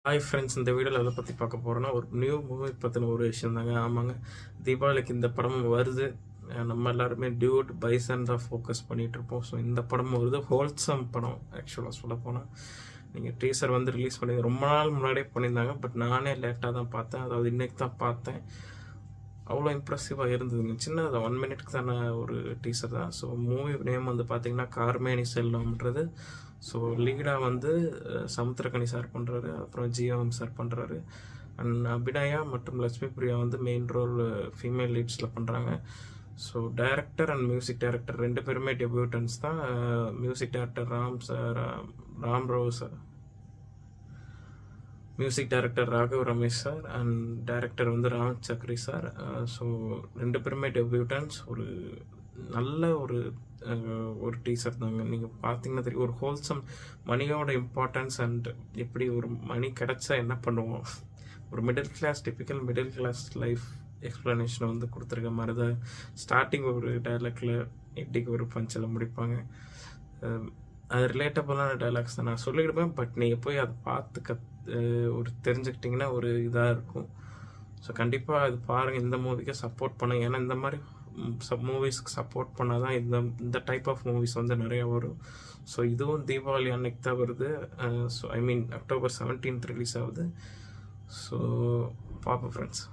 Hi friends, இந்த வீடியோவில் எதை பற்றி பார்க்க போகிறோன்னா ஒரு நியூ மூவி பற்றின ஒரு விஷயம் தாங்க. ஆமாங்க, தீபாவளிக்கு இந்த படமும் வருது. நம்ம எல்லாருமே டியூட் பைசன் தான் ஃபோக்கஸ் பண்ணிகிட்ருப்போம். ஸோ இந்த படமும் வருது. ஹோல்சம் படம் ஆக்சுவலாக சொல்ல போனால். நீங்கள் டீசர் வந்து ரிலீஸ் பண்ணி ரொம்ப நாள் முன்னாடியே பண்ணியிருந்தாங்க. பட் நானே லேட்டாக தான் பார்த்தேன். அதாவது இன்றைக்கி தான் பார்த்தேன். அவ்வளோ இம்ப்ரெசிவாக இருந்ததுங்க. சின்னது 1 மினிட்க்கு தானே ஒரு டீசர் தான். ஸோ மூவி நேம் வந்து பார்த்திங்கன்னா கார்மேனி செல்வம்ன்றது. ஸோ லீடாக வந்து சமுத்திரக்கனி சார் பண்ணுறாரு, அப்புறம் ஜிஎம் சார் பண்ணுறாரு. அண்ட் அபிநயா மற்றும் லட்சுமி பிரியா வந்து மெயின் ரோல் ஃபீமேல் லீட்ஸில் பண்ணுறாங்க. So director and music director 2 பேருமே டெபியூட்டன்ஸ் தான். Music director Ramrao sir, music director Raghav Ramesh sir, and director வந்து ராம் சக்ரி சார். ஸோ 2 பேருமே டெபியூட்டன்ஸ். ஒரு நல்ல ஒரு டீசர் தாங்க. நீங்கள் பார்த்தீங்கன்னா தெரியும், ஒரு ஹோல்சம் மணியோட இம்பார்ட்டன்ஸ் அண்ட் எப்படி ஒரு மணி கிடச்சா என்ன பண்ணுவோம், ஒரு டிப்பிக்கல் மிடில் கிளாஸ் லைஃப் எக்ஸ்ப்ளனேஷனை வந்து கொடுத்துருக்க மாதிரி தான். ஸ்டார்டிங் ஒரு டைலாக்ல எட்டிக்கு ஒரு பஞ்சில் முடிப்பாங்க. அது ரிலேட்டபுளான டைலாக்ஸ் தான் நான் சொல்லிவிடுவேன். பட் நீங்கள் போய் அதை பார்த்து ஒரு தெரிஞ்சுக்கிட்டிங்கன்னா ஒரு இதாக இருக்கும். ஸோ கண்டிப்பாக அது பாருங்கள், இந்த மூவிக்கு சப்போர்ட் பண்ணுங்கள். ஏன்னா இந்த மாதிரி மூவிஸ்க்கு சப்போர்ட் பண்ணால் தான் இந்த டைப் ஆஃப் மூவிஸ் வந்து நிறையா வரும். ஸோ இதுவும் தீபாவளி அன்னைக்கு தான் வருது. So I mean October 17th release ஆகுது. ஸோ பார்ப்போம் ஃப்ரெண்ட்ஸ்.